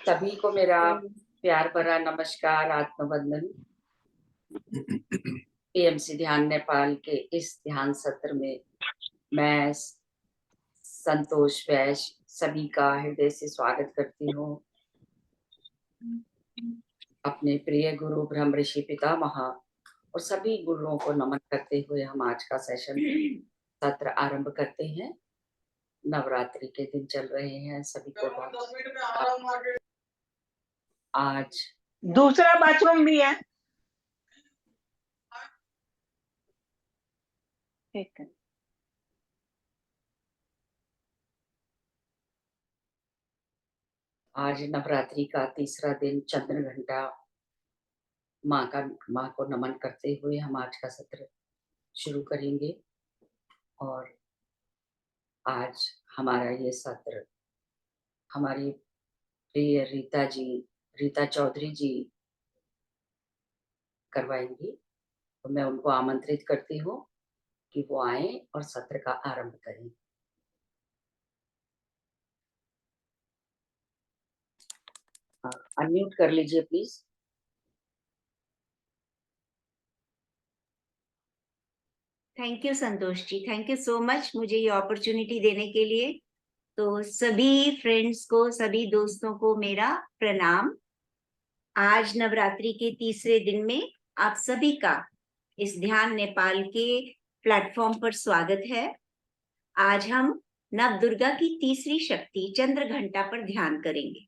सभी को मेरा प्यार भरा नमस्कार, आत्मवंदन। पीएमसी ध्यान नेपाल के इस ध्यान सत्र में मैं संतोष वैश्य सभी का हृदय से स्वागत करती हूँ। अपने प्रिय गुरु ब्रह्म ऋषि पितामह और सभी गुरुओं को नमन करते हुए हम आज का सेशन सत्र आरंभ करते हैं। नवरात्रि के दिन चल रहे हैं, सभी को आज दूसरा बाथरूम भी है। आज नवरात्रि का तीसरा दिन चंद्र घंटा माँ को नमन करते हुए हम आज का सत्र शुरू करेंगे। और आज हमारा ये सत्र हमारी प्रिय रीता चौधरी जी करवाएंगी, तो मैं उनको आमंत्रित करती हूँ कि वो आए और सत्र का आरंभ करें। अनम्यूट कर लीजिए please. Thank you Santosh ji, thank you so much मुझे ये अपॉर्चुनिटी देने के लिए। तो सभी फ्रेंड्स को, सभी दोस्तों को मेरा प्रणाम। आज नवरात्रि के तीसरे दिन में आप सभी का इस ध्यान नेपाल के प्लेटफॉर्म पर स्वागत है। आज हम नव दुर्गा की तीसरी शक्ति चंद्र घंटा पर ध्यान करेंगे।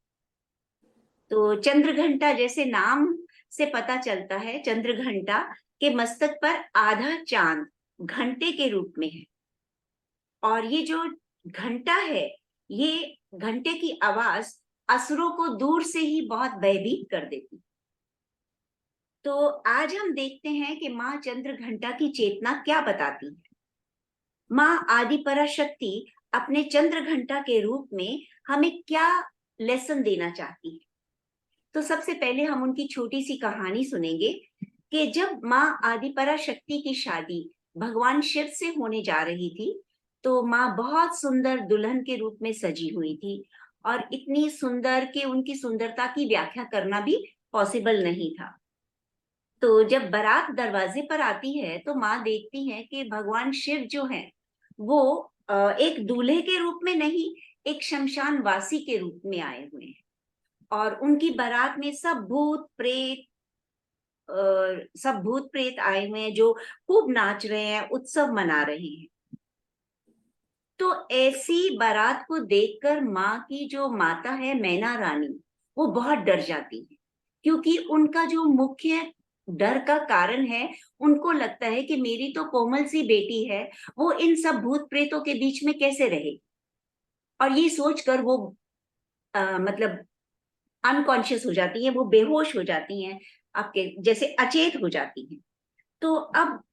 तो चंद्र घंटा जैसे नाम से पता चलता है, चंद्र घंटा के मस्तक पर आधा चांद घंटे के रूप में है। और ये जो घंटा है, ये घंटे की आवाज असुरों को दूर से ही बहुत भयभीत कर देती। तो आज हम देखते हैं कि माँ चंद्र घंटा की चेतना क्या बताती है। माँ आदि पराशक्ति अपने चंद्र घंटा के रूप में हमें क्या लेसन देना चाहती है। तो सबसे पहले हम उनकी छोटी सी कहानी सुनेंगे कि जब माँ आदि पराशक्ति की शादी भगवान शिव से होने जा रही थी, तो माँ बहुत सुंदर दुल्हन के रूप में सजी हुई थी, और इतनी सुंदर कि उनकी सुंदरता की व्याख्या करना भी पॉसिबल नहीं था। तो जब बारात दरवाजे पर आती है तो माँ देखती है कि भगवान शिव जो है वो एक दूल्हे के रूप में नहीं, एक शमशान वासी के रूप में आए हुए हैं। और उनकी बारात में सब भूत प्रेत आए हुए हैं जो खूब नाच रहे हैं, उत्सव मना रहे हैं। तो ऐसी बारात को देखकर माँ की जो माता है मैना रानी, वो बहुत डर जाती है, क्योंकि उनका जो मुख्य डर का कारण है, उनको लगता है कि मेरी तो कोमल सी बेटी है, वो इन सब भूत प्रेतों के बीच में कैसे रहे। और ये सोचकर वो मतलब अनकॉन्शियस हो जाती है, वो बेहोश हो जाती हैं, आपके जैसे अचेत हो जाती हैं। तो अब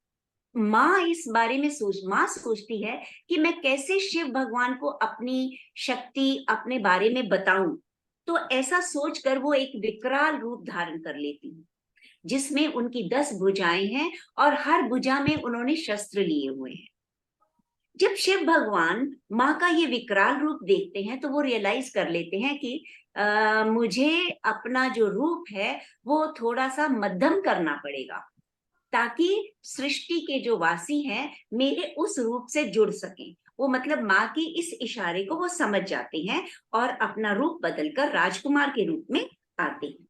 माँ इस बारे में माँ सोचती है कि मैं कैसे शिव भगवान को अपनी शक्ति, अपने बारे में बताऊं। तो ऐसा सोचकर वो एक विकराल रूप धारण कर लेती है, जिसमें उनकी 10 भुजाएं हैं और हर भुजा में उन्होंने शस्त्र लिए हुए हैं। जब शिव भगवान माँ का ये विकराल रूप देखते हैं तो वो रियलाइज कर लेते हैं कि मुझे अपना जो रूप है वो थोड़ा सा मध्यम करना पड़ेगा, ताकि सृष्टि के जो वासी हैं मेरे उस रूप से जुड़ सकें। वो मतलब माँ की इस इशारे को वो समझ जाते हैं और अपना रूप बदलकर राजकुमार के रूप में आते हैं।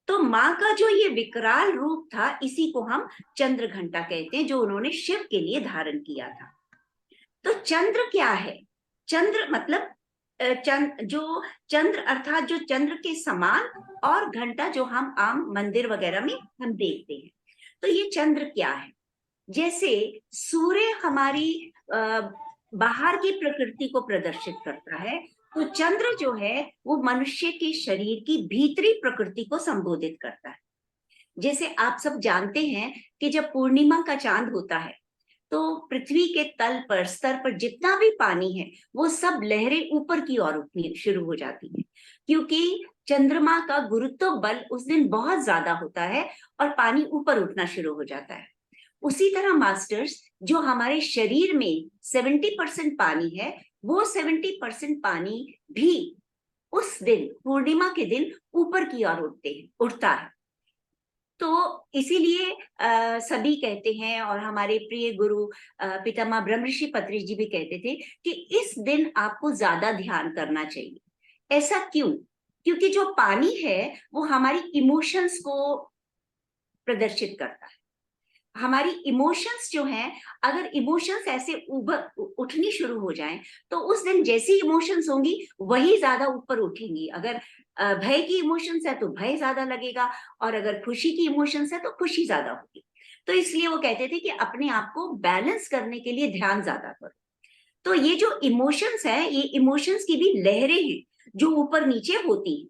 तो माँ का जो ये विकराल रूप था, इसी को हम चंद्र घंटा कहते हैं, जो उन्होंने शिव के लिए धारण किया था। तो चंद्र क्या है? चंद्र मतलब चंद्र अर्थात जो चंद्र के समान, और घंटा जो हम आम मंदिर वगैरह में हम देखते हैं। तो ये चंद्र क्या है? जैसे सूर्य हमारी बाहर की प्रकृति को प्रदर्शित करता है, तो चंद्र जो है वो मनुष्य के शरीर की भीतरी प्रकृति को संबोधित करता है। जैसे आप सब जानते हैं कि जब पूर्णिमा का चांद होता है तो पृथ्वी के तल पर, स्तर पर जितना भी पानी है वो सब लहरें ऊपर की ओर उठनी शुरू हो जाती है, क्योंकि चंद्रमा का गुरुत्व बल उस दिन बहुत ज्यादा होता है और पानी ऊपर उठना शुरू हो जाता है। उसी तरह मास्टर्स, जो हमारे शरीर में 70% पानी है, वो 70% पानी भी उस दिन, पूर्णिमा के दिन ऊपर की ओर उठता है। तो इसीलिए सभी कहते हैं, और हमारे प्रिय गुरु पितामह ब्रह्मर्षि पत्री जी भी कहते थे कि इस दिन आपको ज्यादा ध्यान करना चाहिए। ऐसा क्यों? क्योंकि जो पानी है वो हमारी इमोशंस को प्रदर्शित करता है। हमारी इमोशंस जो हैं, अगर इमोशंस ऐसे उठनी शुरू हो जाएं, तो उस दिन जैसी इमोशंस होंगी वही ज्यादा ऊपर उठेंगी। अगर भय की इमोशंस है तो भय ज्यादा लगेगा, और अगर खुशी की इमोशंस है तो खुशी ज्यादा होगी। तो इसलिए वो कहते थे कि अपने आप को बैलेंस करने के लिए ध्यान ज्यादा करो। तो ये जो इमोशंस है, ये इमोशंस की भी लहरें हैं जो ऊपर नीचे होती हैं।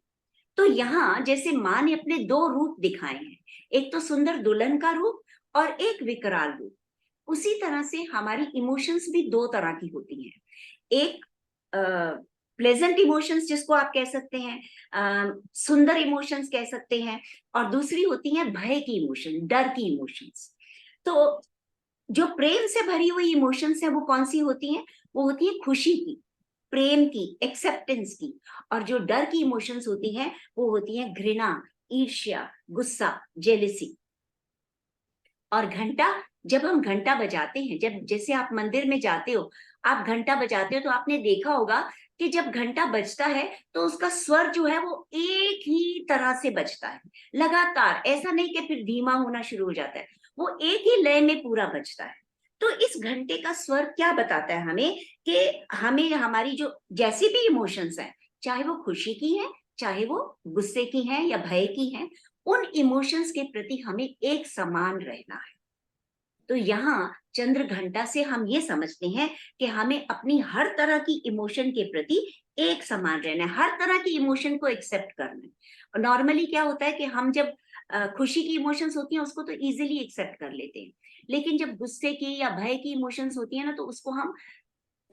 तो यहाँ जैसे माँ ने अपने दो रूप दिखाए हैं, एक तो सुंदर दुल्हन का रूप और एक विकराल रूप। उसी तरह से हमारी इमोशंस भी दो तरह की होती हैं। एक प्लेजेंट इमोशंस जिसको आप कह सकते हैं, सुंदर इमोशंस कह सकते हैं, और दूसरी होती है भय की इमोशन, डर की इमोशंस। तो जो प्रेम से भरी हुई इमोशंस है वो कौन सी होती हैं? वो होती है खुशी की, प्रेम की, एक्सेप्टेंस की। और जो डर की इमोशंस होती हैं वो होती हैं घृणा, ईर्ष्या, गुस्सा, जेलिसी। और घंटा, जब हम घंटा बजाते हैं, जब जैसे आप मंदिर में जाते हो, आप घंटा बजाते हो, तो आपने देखा होगा कि जब घंटा बजता है तो उसका स्वर जो है वो एक ही तरह से बजता है, लगातार। ऐसा नहीं कि फिर धीमा होना शुरू हो जाता है, वो एक ही लय में पूरा बजता है। तो इस घंटे का स्वर क्या बताता है हमें? कि हमें हमारी जो जैसी भी इमोशंस हैं, चाहे वो खुशी की है, चाहे वो गुस्से की है या भय की है, उन इमोशंस के प्रति हमें एक समान रहना है। तो यहाँ चंद्र घंटा से हम ये समझते हैं कि हमें अपनी हर तरह की इमोशन के प्रति एक समान रहना है, हर तरह की इमोशन को एक्सेप्ट करना है। नॉर्मली क्या होता है कि हम जब खुशी की इमोशंस होती हैं उसको तो इजीली एक्सेप्ट कर लेते हैं, लेकिन जब गुस्से की या भय की इमोशंस होती है ना, तो उसको हम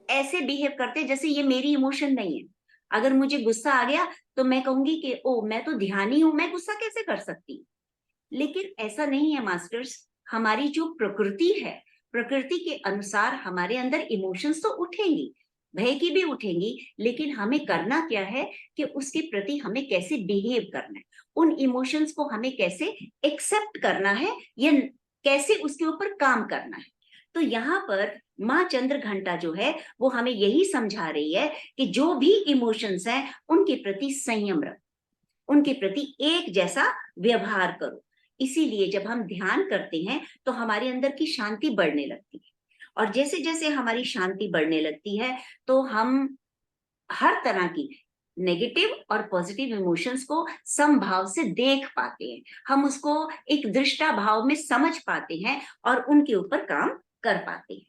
ऐसे बिहेव करते हैं जैसे ये मेरी इमोशन नहीं है। अगर मुझे गुस्सा आ गया तो मैं कहूंगी कि ओ, मैं तो ध्यानी हूं, मैं गुस्सा कैसे कर सकती। लेकिन ऐसा नहीं है मास्टर्स। हमारी जो प्रकृति है, प्रकृति के अनुसार हमारे अंदर इमोशंस तो उठेंगी, भय की भी उठेंगी, लेकिन हमें करना क्या है कि उसके प्रति हमें कैसे बिहेव करना है, उन इमोशंस को हमें कैसे एक्सेप्ट करना है, या कैसे उसके ऊपर काम करना है। तो यहाँ पर माँ चंद्र घंटा जो है वो हमें यही समझा रही है कि जो भी इमोशंस हैं उनके प्रति संयम रखो, उनके प्रति एक जैसा व्यवहार करो। इसीलिए जब हम ध्यान करते हैं तो हमारे अंदर की शांति बढ़ने लगती है, और जैसे जैसे हमारी शांति बढ़ने लगती है तो हम हर तरह की नेगेटिव और पॉजिटिव इमोशंस को समभाव से देख पाते हैं, हम उसको एक दृष्टा भाव में समझ पाते हैं और उनके ऊपर काम कर पाते हैं।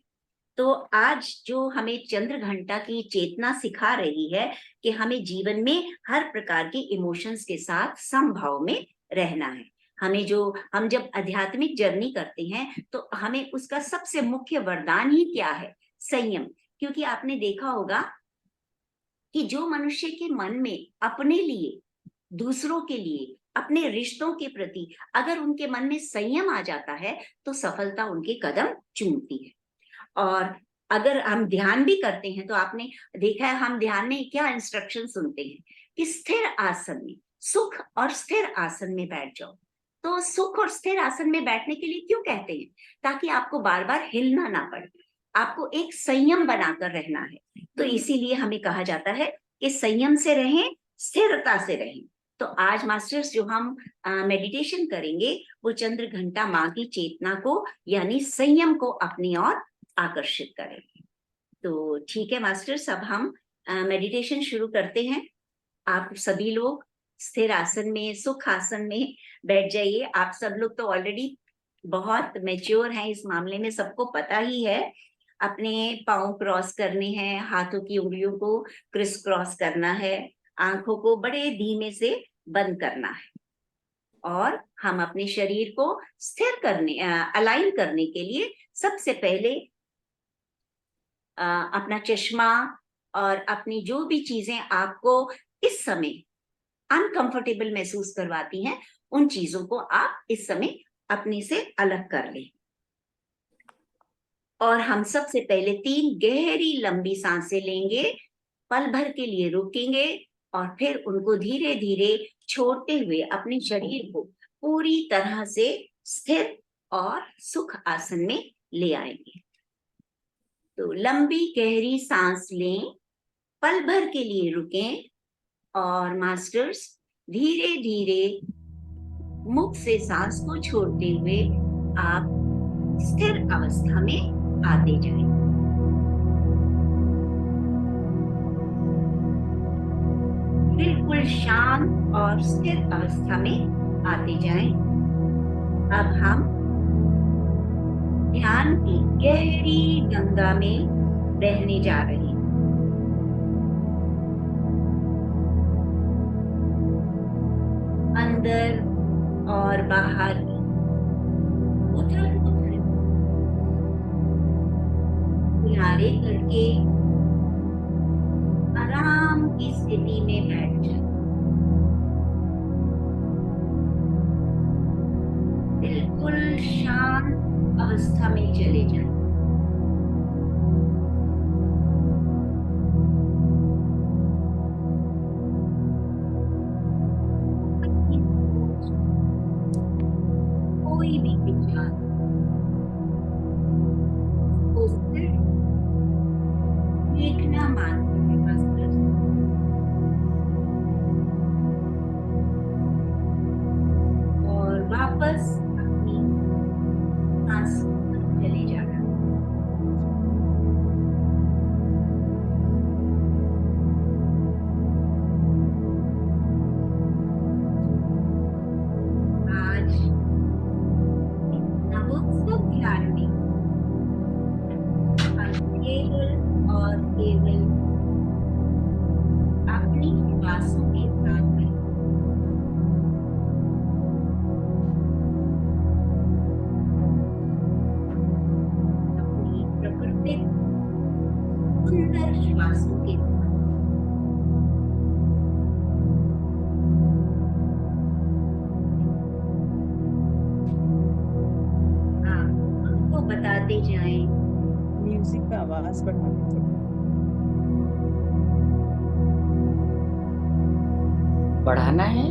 तो आज जो हमें चंद्र घंटा की चेतना सिखा रही है कि हमें जीवन में हर प्रकार के इमोशंस के साथ समभाव में रहना है। हमें जो, हम जब आध्यात्मिक जर्नी करते हैं तो हमें उसका सबसे मुख्य वरदान ही क्या है? संयम। क्योंकि आपने देखा होगा कि जो मनुष्य के मन में अपने लिए, दूसरों के लिए, अपने रिश्तों के प्रति अगर उनके मन में संयम आ जाता है तो सफलता उनके कदम चूमती है। और अगर हम ध्यान भी करते हैं तो आपने देखा है, हम ध्यान में क्या इंस्ट्रक्शन सुनते हैं कि स्थिर आसन में, सुख और स्थिर आसन में बैठ जाओ। तो सुख और स्थिर आसन में बैठने के लिए क्यों कहते हैं? ताकि आपको बार बार हिलना ना पड़े, आपको एक संयम बनाकर रहना है। तो इसीलिए हमें कहा जाता है कि संयम से रहें, स्थिरता से रहें। तो आज मास्टर्स जो हम मेडिटेशन करेंगे वो चंद्र घंटा माँ की चेतना को, यानी संयम को अपनी ओर आकर्षित करेंगे। तो ठीक है मास्टर्स, अब हम मेडिटेशन शुरू करते हैं। आप सभी लोग स्थिर आसन में, सुख आसन में बैठ जाइए। आप सब लोग तो ऑलरेडी बहुत मैच्योर हैं इस मामले में, सबको पता ही है। अपने पाँव क्रॉस करने हैं, हाथों की उंगलियों को क्रिस क्रॉस करना है, आंखों को बड़े धीमे से बंद करना है, और हम अपने शरीर को स्थिर करने, अलाइन करने के लिए सबसे पहले अपना चश्मा और अपनी जो भी चीजें आपको इस समय अनकंफर्टेबल महसूस करवाती हैं, उन चीजों को आप इस समय अपने से अलग कर लें। और हम सबसे पहले 3 गहरी लंबी सांसें लेंगे, पल भर के लिए रुकेंगे, और फिर उनको धीरे धीरे छोड़ते हुए अपने शरीर को पूरी तरह से स्थिर और सुख आसन में ले आएंगे। तो लंबी गहरी सांस लें, पल भर के लिए रुकें और मास्टर्स धीरे धीरे मुख से सांस को छोड़ते हुए आप स्थिर अवस्था में आते जाएं। बिल्कुल शांत और स्थिर अवस्था में आते जाएं। अब हम ध्यान की गहरी गंगा में बहने जा रहे हैं। अंदर और बाहर उथल पुथल किनारे करके आराम की स्थिति में बैठ जाए। बिल्कुल शांत अवस्था में चले जाएं। कोई भी विचार को सिर्फ देखना मानते हैं मास्टर। और वापस अपनी सांस पर चले जाना। आज नवोत्सव ध्यान में हम केवल और केवल अपनी श्वासों के साथ में अपनी प्राकृतिक सुंदर श्वासों के साथ आप उनको बताते जाएं। म्यूजिक का आवाज बढ़ाना चाहिए। बढ़ाना है।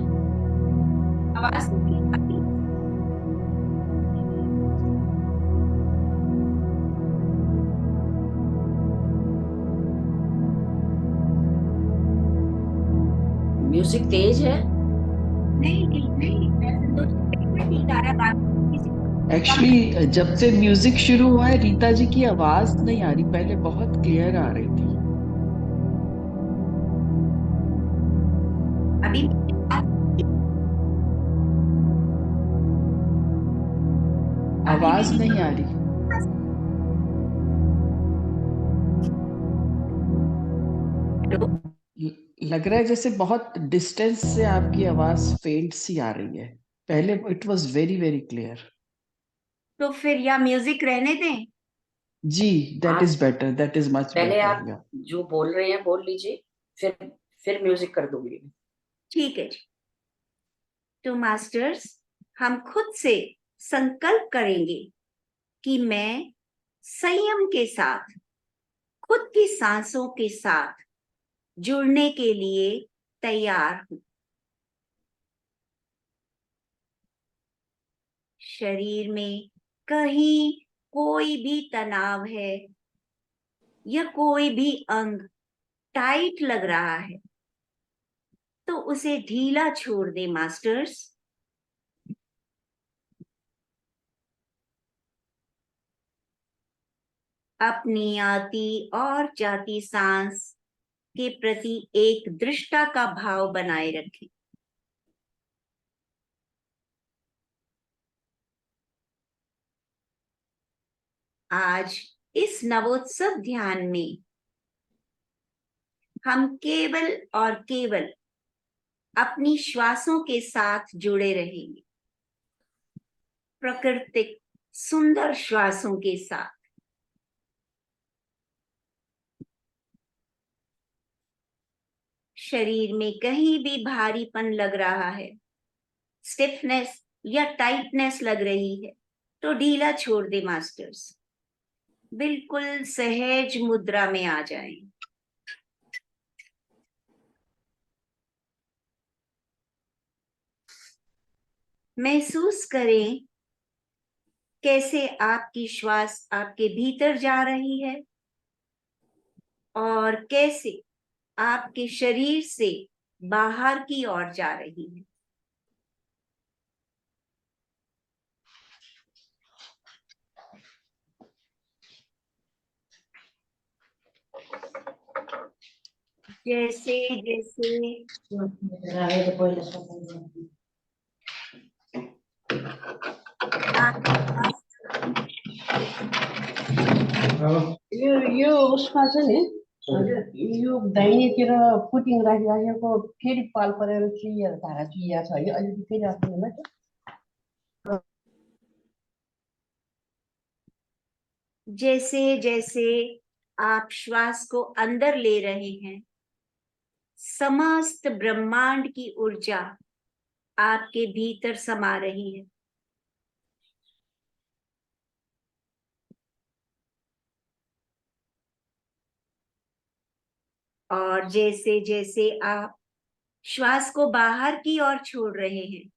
आवाज को म्यूजिक तेज है। नहीं नहीं, मैं संतोष ठीक आ रहा बात। एक्चुअली जब से म्यूजिक शुरू हुआ है रीता जी की आवाज नहीं आ रही, पहले बहुत क्लियर आ रही थी। अभी आवाज नहीं आ रही। लग रहा है जैसे बहुत डिस्टेंस से आपकी आवाज फेंट सी आ रही है। पहले it was very very clear. तो फिर या म्यूजिक रहने दें। जी, दैट आप is better, that is much पहले बेटर। आप जो बोल रहे हैं बोल लीजिए, फिर म्यूजिक कर दूंगी। ठीक है जी। तो मास्टर्स हम खुद से संकल्प करेंगे कि मैं संयम के साथ खुद की सांसों के साथ जुड़ने के लिए तैयार हूं। शरीर में कहीं कोई भी तनाव है या कोई भी अंग टाइट लग रहा है तो उसे ढीला छोड़ दे मास्टर्स। अपनी आती और जाती सांस के प्रति एक दृष्टा का भाव बनाए रखें। आज इस नवोत्सव ध्यान में हम केवल और केवल अपनी श्वासों के साथ जुड़े रहेंगे, प्राकृतिक सुंदर श्वासों के साथ। शरीर में कहीं भी भारीपन लग रहा है, स्टिफनेस या टाइटनेस लग रही है तो ढीला छोड़ दे मास्टर्स। बिल्कुल सहज मुद्रा में आ जाएं। महसूस करें कैसे आपकी श्वास आपके भीतर जा रही है और कैसे आपके शरीर से बाहर की ओर जा रही है। जैसे जैसे आप यो उसमा चाहिँ नि यो दाहिनेतिर पुटिङ राखिराखेको फेरि पाल परेर चुहिएर धारा चुहिया छ है अलिकति फेरि आफ्नो जैसे जैसे आप श्वास को अंदर ले रहे हैं, समस्त ब्रह्मांड की ऊर्जा आपके भीतर समा रही है। और जैसे जैसे आप श्वास को बाहर की ओर छोड़ रहे हैं,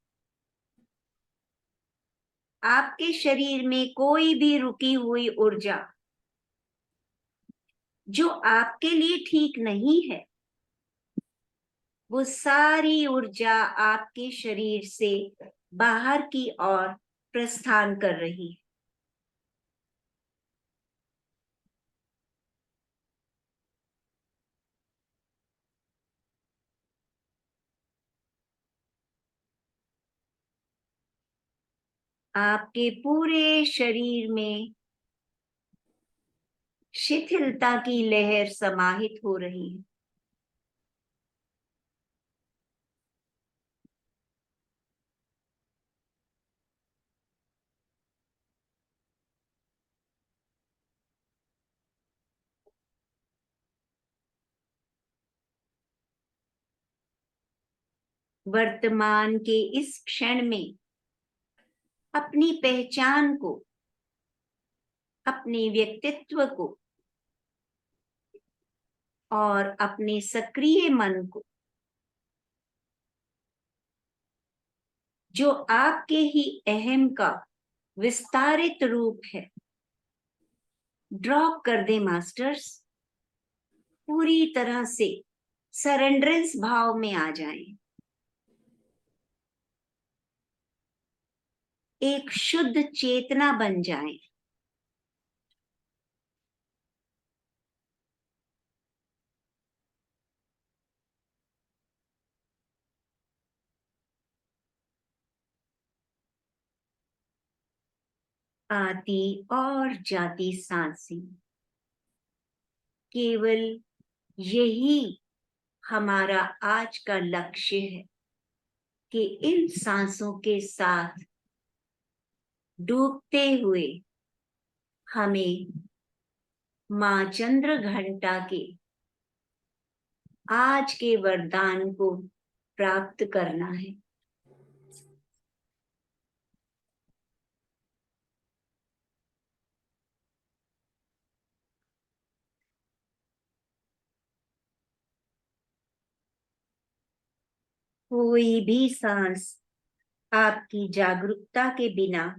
आपके शरीर में कोई भी रुकी हुई ऊर्जा जो आपके लिए ठीक नहीं है, वो सारी ऊर्जा आपके शरीर से बाहर की ओर प्रस्थान कर रही है। आपके पूरे शरीर में शिथिलता की लहर समाहित हो रही है। वर्तमान के इस क्षण में अपनी पहचान को, अपने व्यक्तित्व को और अपने सक्रिय मन को, जो आपके ही अहम का विस्तारित रूप है, ड्रॉप कर दे मास्टर्स। पूरी तरह से सरेंडरेंस भाव में आ जाएं। एक शुद्ध चेतना बन जाएं। आती और जाती सांसें, केवल यही हमारा आज का लक्ष्य है कि इन सांसों के साथ डूबते हुए हमें मां चंद्र घंटा के आज के वरदान को प्राप्त करना है। कोई भी सांस आपकी जागरूकता के बिना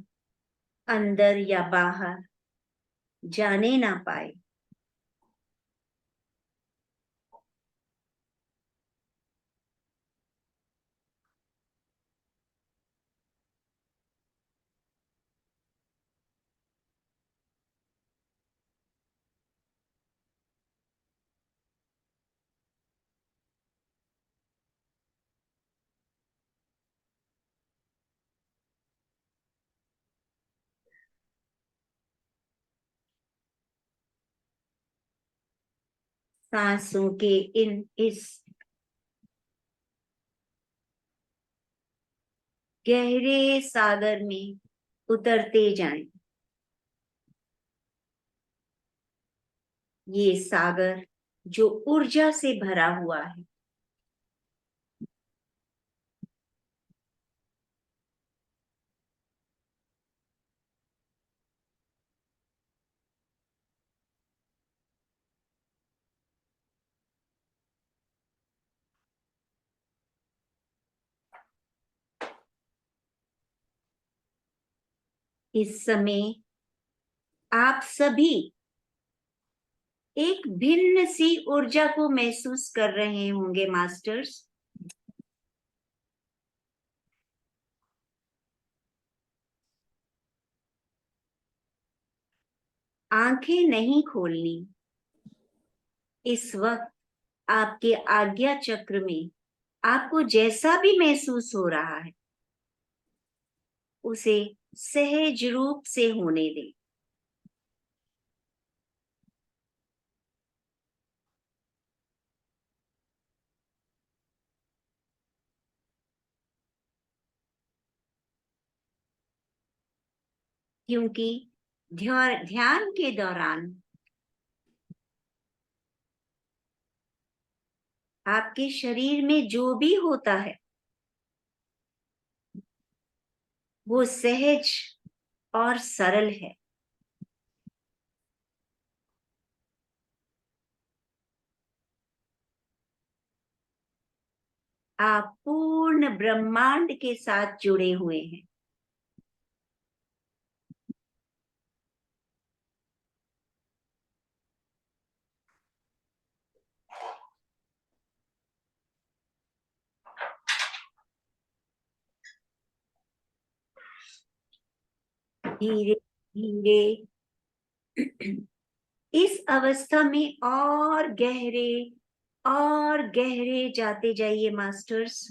अंदर या बाहर जाने ना पाए। सांसों के इस गहरे सागर में उतरते जाएं। ये सागर जो ऊर्जा से भरा हुआ है, इस समय आप सभी एक भिन्न सी ऊर्जा को महसूस कर रहे होंगे मास्टर्स। आंखें नहीं खोलनी। इस वक्त आपके आज्ञा चक्र में आपको जैसा भी महसूस हो रहा है उसे सहज रूप से होने दें। क्योंकि ध्यान के दौरान आपके शरीर में जो भी होता है वो सहज और सरल है। आप पूर्ण ब्रह्मांड के साथ जुड़े हुए हैं। धीरे धीरे इस अवस्था में और गहरे जाते जाइए मास्टर्स।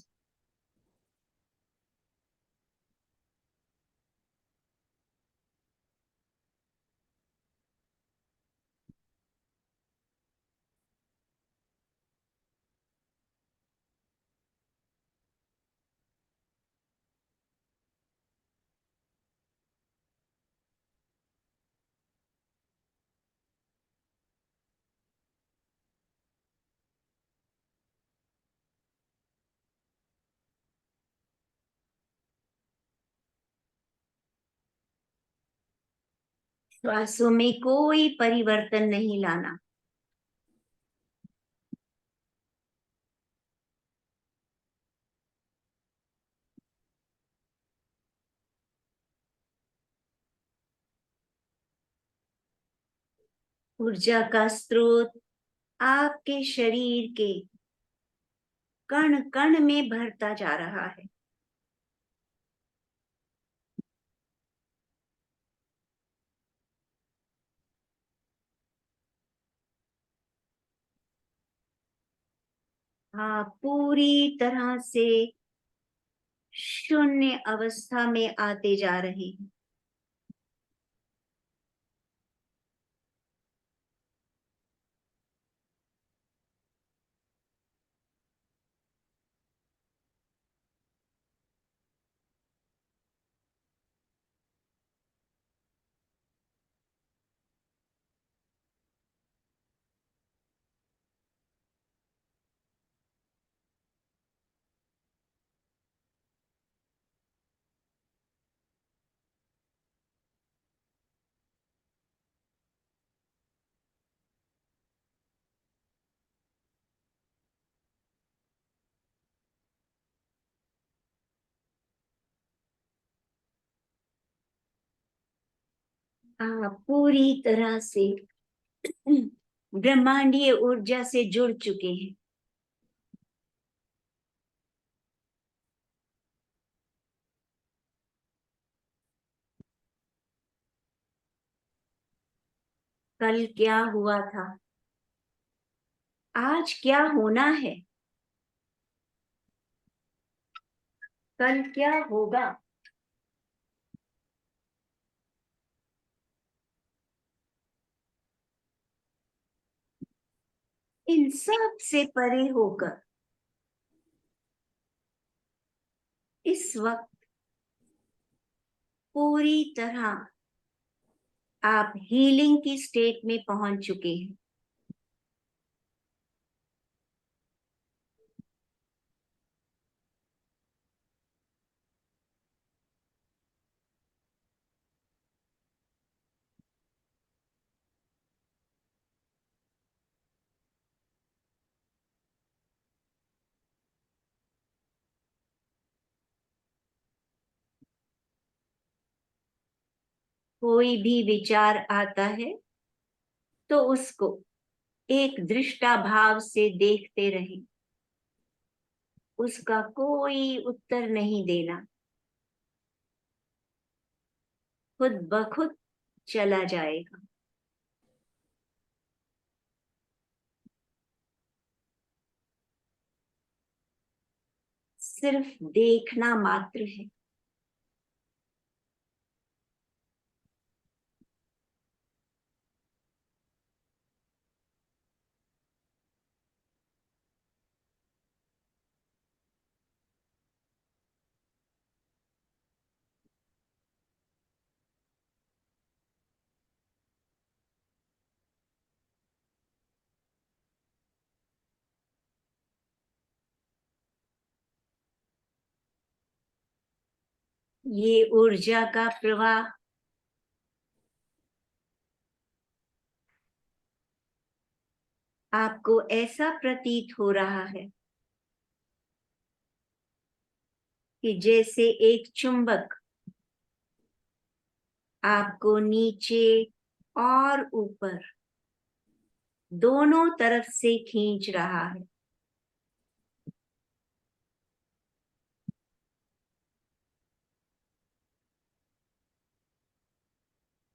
श्वासों में कोई परिवर्तन नहीं लाना। ऊर्जा का स्रोत आपके शरीर के कण कण में भरता जा रहा है। आप पूरी तरह से शून्य अवस्था में आते जा रहे हैं। आप पूरी तरह से ब्रह्मांडीय ऊर्जा से जुड़ चुके हैं। कल क्या हुआ था, आज क्या होना है, कल क्या होगा, इन सब से परे होकर इस वक्त पूरी तरह आप हीलिंग की स्टेट में पहुंच चुके हैं। कोई भी विचार आता है तो उसको एक दृष्टा भाव से देखते रहें, उसका कोई उत्तर नहीं देना, खुद ब खुद चला जाएगा। सिर्फ देखना मात्र है। ये ऊर्जा का प्रवाह आपको ऐसा प्रतीत हो रहा है कि जैसे एक चुंबक आपको नीचे और ऊपर दोनों तरफ से खींच रहा है।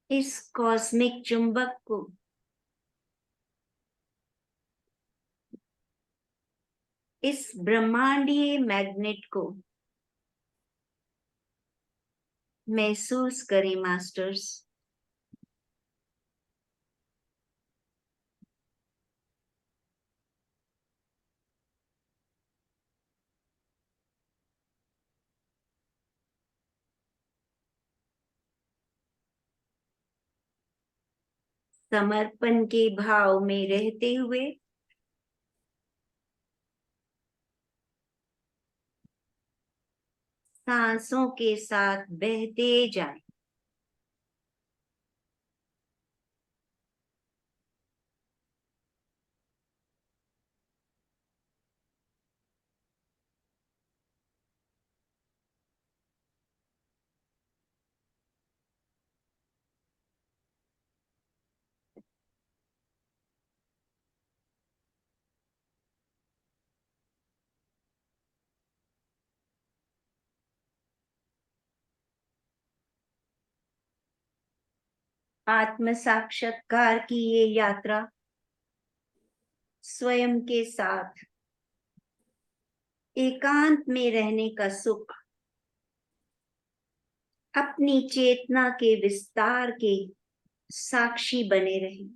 इस कॉस्मिक चुंबक को इस ब्रह्मांडीय मैग्नेट को महसूस करें मास्टर्स। समर्पण के भाव में रहते हुए सांसों के साथ बहते जाएं। आत्म साक्षात्कार की ये यात्रा स्वयं के साथ एकांत में रहने का सुख, अपनी चेतना के विस्तार के साक्षी बने रहे।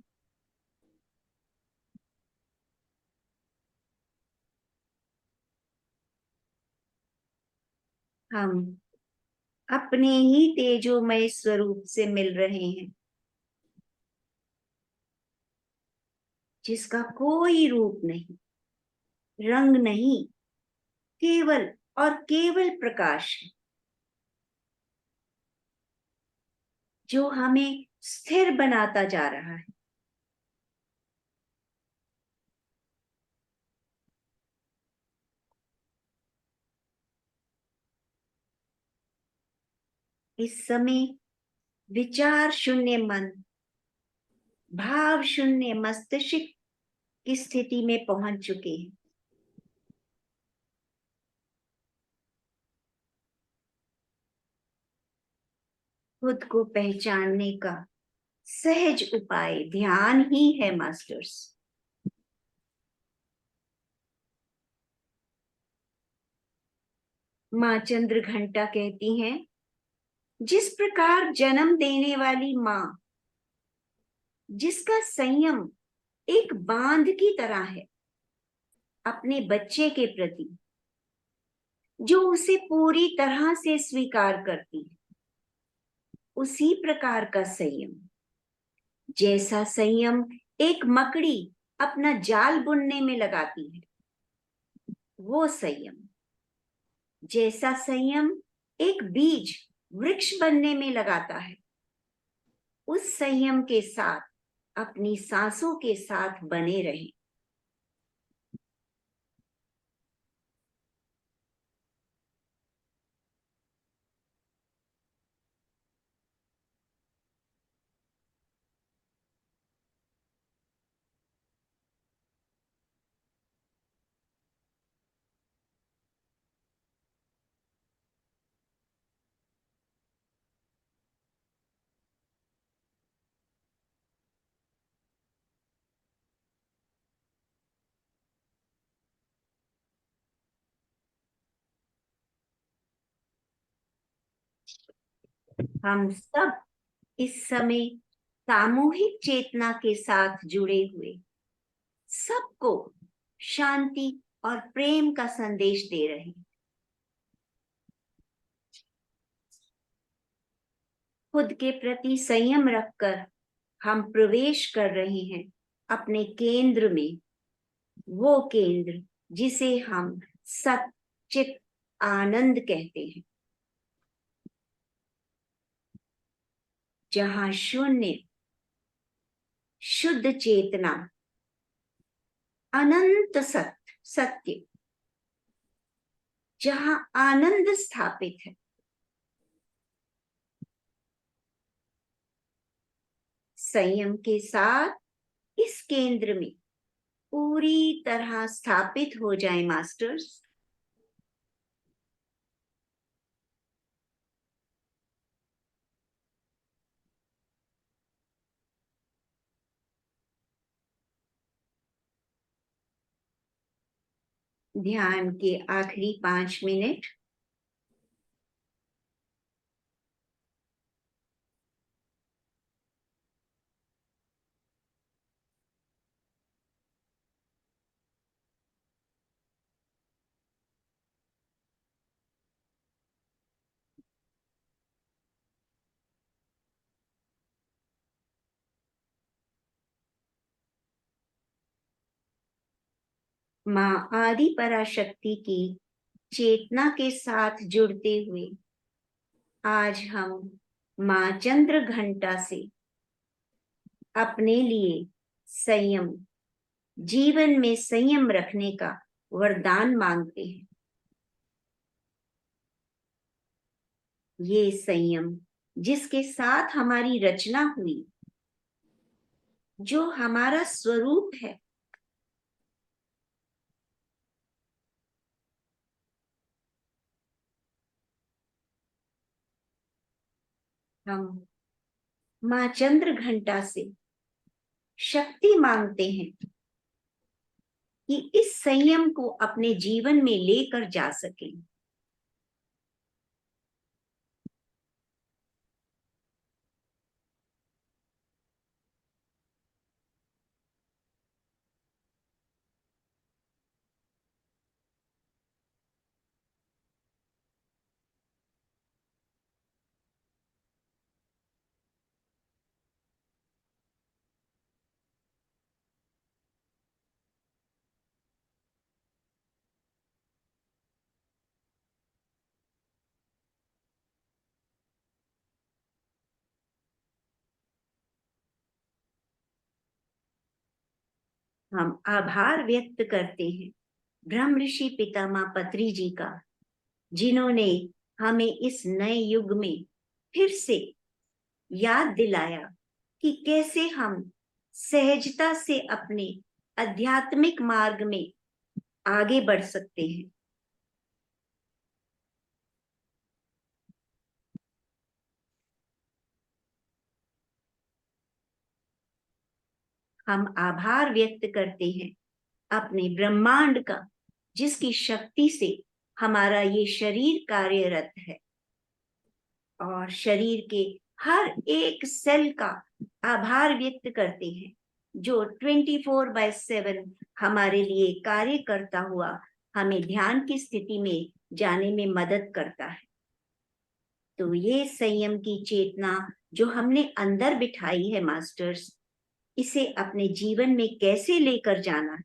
हम अपने ही तेजोमय स्वरूप से मिल रहे हैं, जिसका कोई रूप नहीं, रंग नहीं, केवल और केवल प्रकाश है, जो हमें स्थिर बनाता जा रहा है। इस समय विचार शून्य मन, भाव शून्य मस्तिष्क की स्थिति में पहुंच चुके हैं। खुद को पहचानने का सहज उपाय ध्यान ही है मास्टर्स। माँ चंद्र घंटा कहती हैं, जिस प्रकार जन्म देने वाली माँ, जिसका संयम एक बांध की तरह है अपने बच्चे के प्रति, जो उसे पूरी तरह से स्वीकार करती है, उसी प्रकार का संयम, जैसा संयम एक मकड़ी अपना जाल बुनने में लगाती है, वो संयम, जैसा संयम एक बीज वृक्ष बनने में लगाता है, उस संयम के साथ अपनी सांसों के साथ बने रहें। हम सब इस समय सामूहिक चेतना के साथ जुड़े हुए सबको शांति और प्रेम का संदेश दे रहे हैं। खुद के प्रति संयम रखकर हम प्रवेश कर रहे हैं अपने केंद्र में, वो केंद्र जिसे हम सच्चित आनंद कहते हैं, जहां शून्य, शुद्ध चेतना, अनंत सत्य, जहां आनंद स्थापित है। संयम के साथ इस केंद्र में पूरी तरह स्थापित हो जाए मास्टर्स। ध्यान के आखिरी 5 मिनट मां आदि पराशक्ति की चेतना के साथ जुड़ते हुए आज हम मां चंद्र घंटा से अपने लिए संयम, जीवन में संयम रखने का वरदान मांगते हैं। ये संयम जिसके साथ हमारी रचना हुई, जो हमारा स्वरूप है, हम मां चंद्र घंटा से शक्ति मांगते हैं कि इस संयम को अपने जीवन में लेकर जा सकें। हम आभार व्यक्त करते हैं ब्रह्म ऋषि पितामह पत्री जी का, जिन्होंने हमें इस नए युग में फिर से याद दिलाया कि कैसे हम सहजता से अपने आध्यात्मिक मार्ग में आगे बढ़ सकते हैं। हम आभार व्यक्त करते हैं अपने ब्रह्मांड का, जिसकी शक्ति से हमारा ये शरीर कार्यरत है, और शरीर के हर एक सेल का आभार व्यक्त करते हैं, जो 24/7 हमारे लिए कार्य करता हुआ हमें ध्यान की स्थिति में जाने में मदद करता है। तो ये संयम की चेतना जो हमने अंदर बिठाई है मास्टर्स, इसे अपने जीवन में कैसे लेकर जाना है,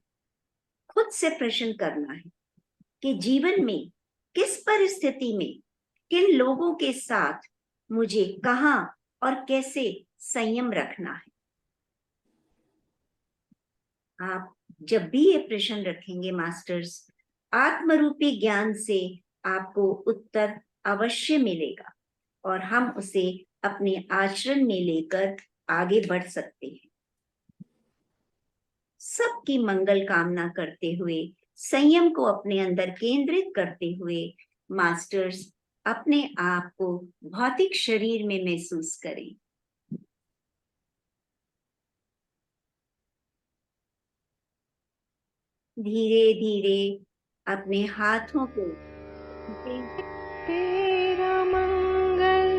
खुद से प्रश्न करना है कि जीवन में किस परिस्थिति में, किन लोगों के साथ मुझे कहां और कैसे संयम रखना है। आप जब भी ये प्रश्न रखेंगे मास्टर्स, आत्मरूपी ज्ञान से आपको उत्तर अवश्य मिलेगा और हम उसे अपने आचरण में लेकर आगे बढ़ सकते हैं। सबकी मंगल कामना करते हुए, संयम को अपने अंदर केंद्रित करते हुए मास्टर्स अपने आप को भौतिक शरीर में महसूस करें। धीरे धीरे अपने हाथों को तेरा मंगल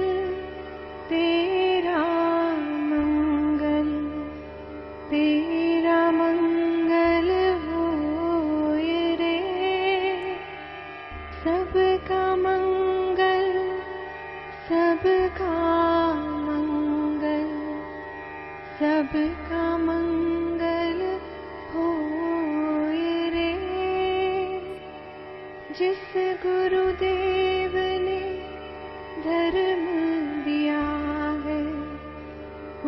जिस गुरुदेव ने धर्म दिया है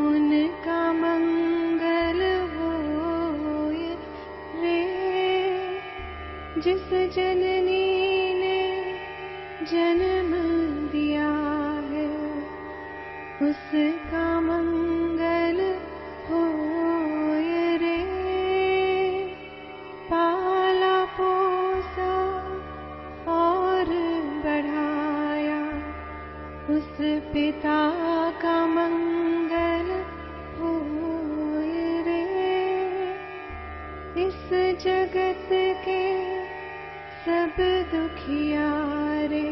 उनका मंगल होए रे। जिस जननी ने जन्म दिया है उसका मंगल होए रे। पाला पोसा और बढ़ाया उस पिता का मंगल होए रे। इस जगत के सब दुखियारे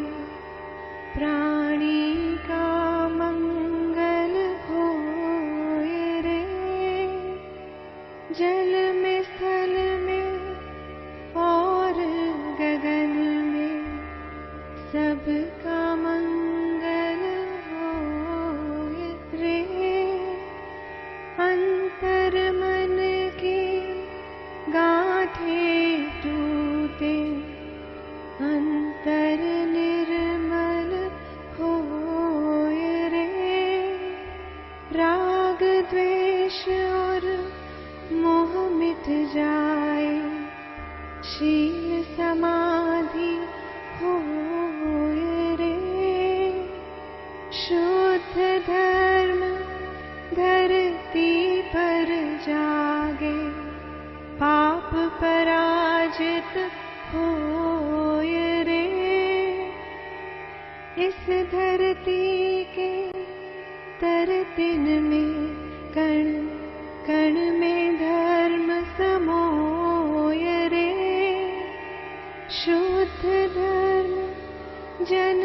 प्राणी का मंगल होए रे। जल में स्थल में और गगन में सबका मंगल होए रे। अंतर मन की गांठें टूटे अंतर निर्मल होए रे। राग द्वेष और मोह मिट जाए शील समाधि होए रे। शुद्ध धर्म धरती पर जागे पाप पराजित होए रे। इस धरती के तरतिन में कण कण में धर्म समोए रे। शुद्ध धर्म जन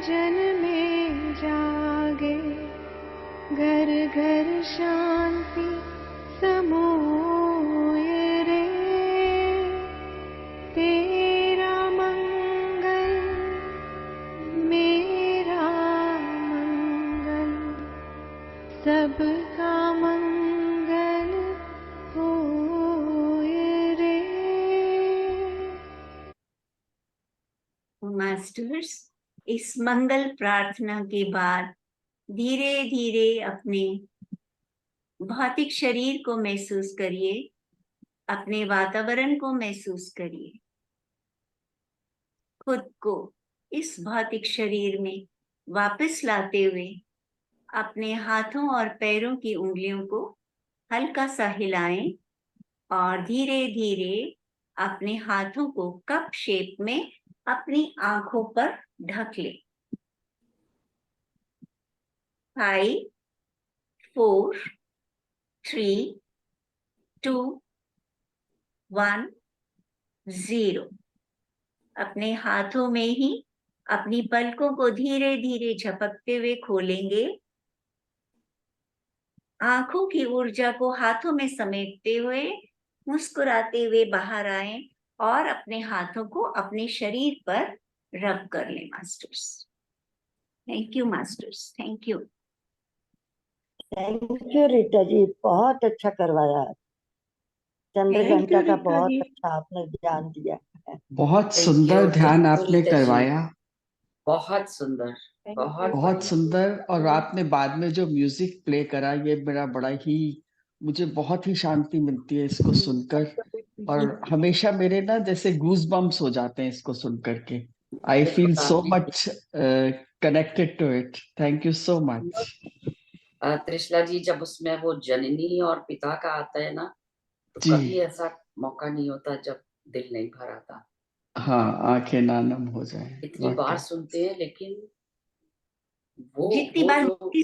जन में जागे घर घर शांति समोए रे। तेरा मंगल मेरा मंगल सबका मंगल होए रे। मास्टर्स, इस मंगल प्रार्थना के बाद धीरे धीरे अपने भौतिक शरीर को महसूस करिए, अपने वातावरण को महसूस करिए, खुद को इस भौतिक शरीर में वापस लाते हुए अपने हाथों और पैरों की उंगलियों को हल्का सा हिलाएं और धीरे धीरे अपने हाथों को कप शेप में अपनी आंखों पर ढक लें। 5, 4, 3, 2, 1, 0। अपने हाथों में ही अपनी पलकों को धीरे धीरे झपकते हुए खोलेंगे। आंखों की ऊर्जा को हाथों में समेटते हुए मुस्कुराते हुए बाहर आए और अपने हाथों को अपने शरीर पर रब कर लें। Masters, thank you. Masters, thank you. Thank you Rita ji, बहुत अच्छा करवाया। चंद्र Thank घंटा you, का रीता बहुत जी। अच्छा आपने ध्यान दिया। बहुत Thank सुंदर you, ध्यान thank you, आपने रीता जी। करवाया, बहुत सुंदर, बहुत बहुत बढ़िया। सुंदर। और आपने बाद में जो म्यूजिक प्ले करा, ये मेरा बड़ा ही, मुझे बहुत ही शांति मिलती है इसको सुनकर। और हमेशा मेरे ना जैसे गूज बम्प्स हो जाते हैं इसको सुन करके। आई फील बिल्कुल सो आपने much connected to it. Thank you so much. Trishala ji, जब उसमें वो जननी और पिता का आता है ना, तो जी कभी ऐसा मौका नहीं होता जब दिल नहीं भर आता। हाँ, आंखें ना नम हो जाए। इतनी बार सुनते हैं, लेकिन जितनी वो बार जो ये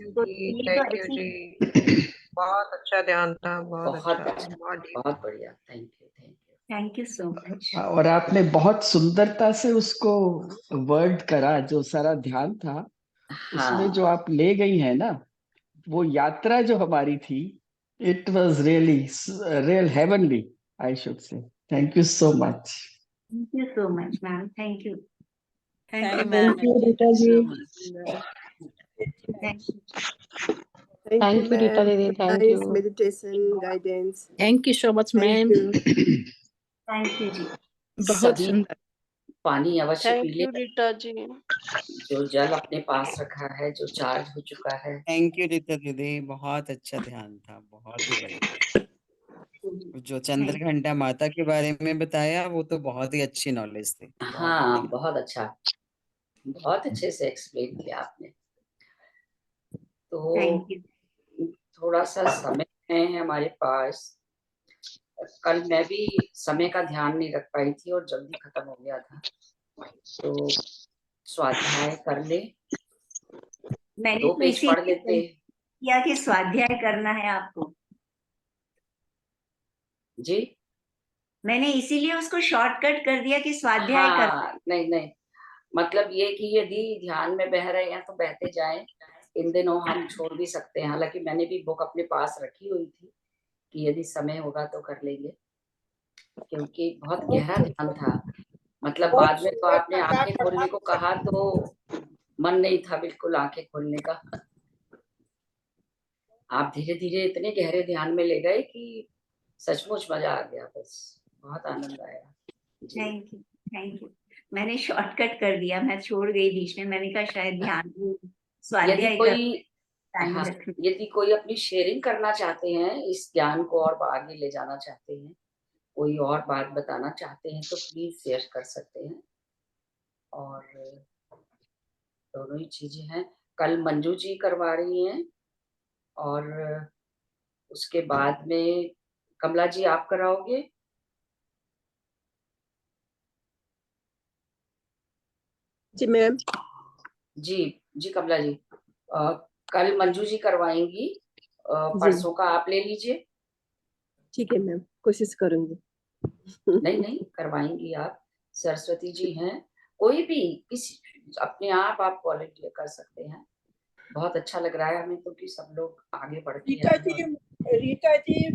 तो ऐसी जी। बहुत अच्छा ध्यान था, बहुत बहुत अच्छा, अच्छा, बहुत deep। बहुत बढ़िया। Thank you, thank you. Thank you so much. और आपने बहुत सुंदरता से उसको वर्ड करा, जो सारा ध्यान था उसमें जो हाँ, आप ले गई है ना, वो यात्रा जो हमारी थी, it was really real heavenly, I should say. Thank you so much. Thank you so much ma'am. Thank you. Thank you, Thank ma'am. you, Rita Thank you ji. so much. Thank you. Thank you, Rita ma'am. Didi. Thank Nice you. meditation guidance. Thank you so much, Thank ma'am. you. Thank you जी। बहुत सभी सुंदर। पानी अवश्य पी thank ले। You Rita ji. जो जल अपने पास रखा है, जो चार्ज हो चुका है। थैंक यू रीता दीदी, बहुत अच्छा ध्यान था, बहुत ही बढ़िया। जो चंद्र घंटा माता के बारे में बताया वो तो बहुत ही अच्छी नॉलेज थी। हाँ, बहुत अच्छा, बहुत अच्छे से एक्सप्लेन किया आपने। तो थैंक यू। थोड़ा सा समय है हमारे पास। कल मैं भी समय का ध्यान नहीं रख पाई थी और जल्दी खत्म हो गया था, तो स्वाध्याय कर ले, मैंने 2 तो पेज पढ़ इसीलिए लेते। किया कि स्वाध्याय करना है आपको। जी मैंने इसीलिए उसको शॉर्टकट कर दिया कि स्वाध्याय कर। हाँ, नहीं नहीं, मतलब ये कि यदि ध्यान में बह रहे हैं तो बहते जाएं। इन दिनों हम छोड़ भी सकते हैं, हालांकि मैंने भी बुक अपने पास रखी हुई थी कि यदि समय होगा तो कर लेंगे, क्योंकि बहुत गहरा ध्यान था। मतलब बाद में तो आपने आंखें खोलने को कहा तो मन नहीं था बिल्कुल आंखें खोलने का। आप धीरे धीरे इतने गहरे ध्यान में ले गए कि सचमुच मजा आ गया, बस बहुत आनंद आया। Thank you, thank you. मैंने शॉर्टकट कर दिया, मैं छोड़ गई बीच में। मैंने कहा शायद ध्यान स्वाध्याय कर टाइम हाँ, रखना। यदि कोई अपनी शेयरिंग करना चाहते हैं, इस ज्ञान को और आगे ले जाना चाहते हैं, कोई और बात बताना चाहते हैं, तो प्लीज शेयर कर सकते हैं। और दोनों ही चीजें हैं। कल मंजू जी करवा रही हैं और उसके बाद में कमला जी आप कराओगे। जी मैम। जी जी कमला जी, कल मंजू जी करवाएंगी, जी परसों का आप ले लीजिए। ठीक है मैम, कोशिश करूंगी। नहीं नहीं, करवाएंगी आप। सरस्वती जी हैं, कोई भी किसी अपने आप वॉलंटियर कर सकते हैं। बहुत अच्छा लग रहा है हमें तो कि सब लोग आगे बढ़ के रीता जी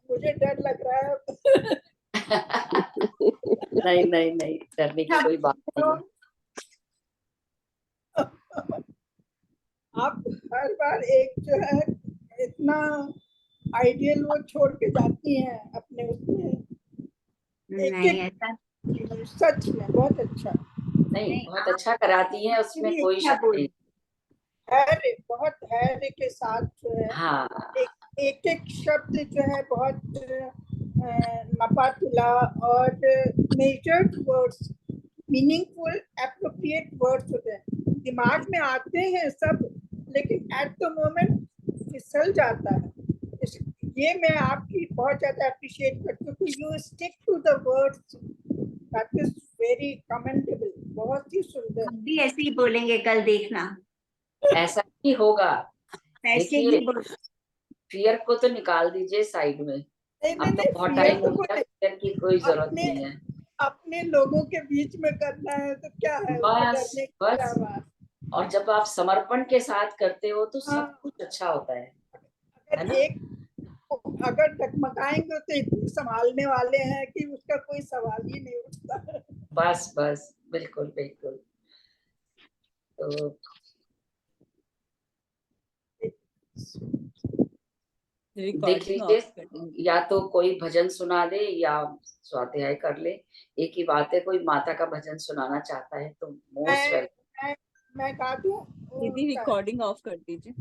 मुझे डर लग रहा है। नहीं नहीं नहीं, डरने की कोई बात नहीं है। आप हर बार एक जो है इतना आइडियल वो छोड़ के जाती हैं अपने उसमें। नहीं ऐसा सच में बहुत अच्छा। नहीं, बहुत अच्छा कराती हैं, उसमें कोई अच्छा शक बोल। नहीं। धैर्य, बहुत धैर्य के साथ जो है हाँ एक एक शब्द जो है बहुत नपातुला और measured words, meaningful appropriate words होते हैं। दिमाग में आते हैं सब, लेकिन एट द मोमेंट फिसल जाता है। ये मैं आपकी बहुत ज्यादा अप्रिशिएट करती हूँ। You stick to the words, that is very commendable. बहुत ही सुंदर। हम भी ऐसे ही बोलेंगे कल, देखना। ऐसा ही होगा। ऐसे ही देखिए, बोल। फियर को तो निकाल दीजिए साइड में। अब तो बहुत टाइम हो गया, फियर की कोई जरूरत नहीं है। अपने लोगों के बीच में करना है तो क्या है, उसमें बस डरने की क्या बस, बात। और जब आप समर्पण के साथ करते हो तो सब कुछ अच्छा होता है अगर ना? अगर डगमगाएंगे तो इतने संभालने वाले हैं कि उसका कोई सवाल ही नहीं उठता। बस बस, बिल्कुल बिल्कुल। तो देख लीजिए, या तो कोई भजन सुना दे या स्वाध्याय कर ले। एक ही बात है, कोई माता का भजन सुनाना चाहता है तो मोस्ट वेलकम। मैं गा दूं? दीदी रिकॉर्डिंग ऑफ कर दीजिए।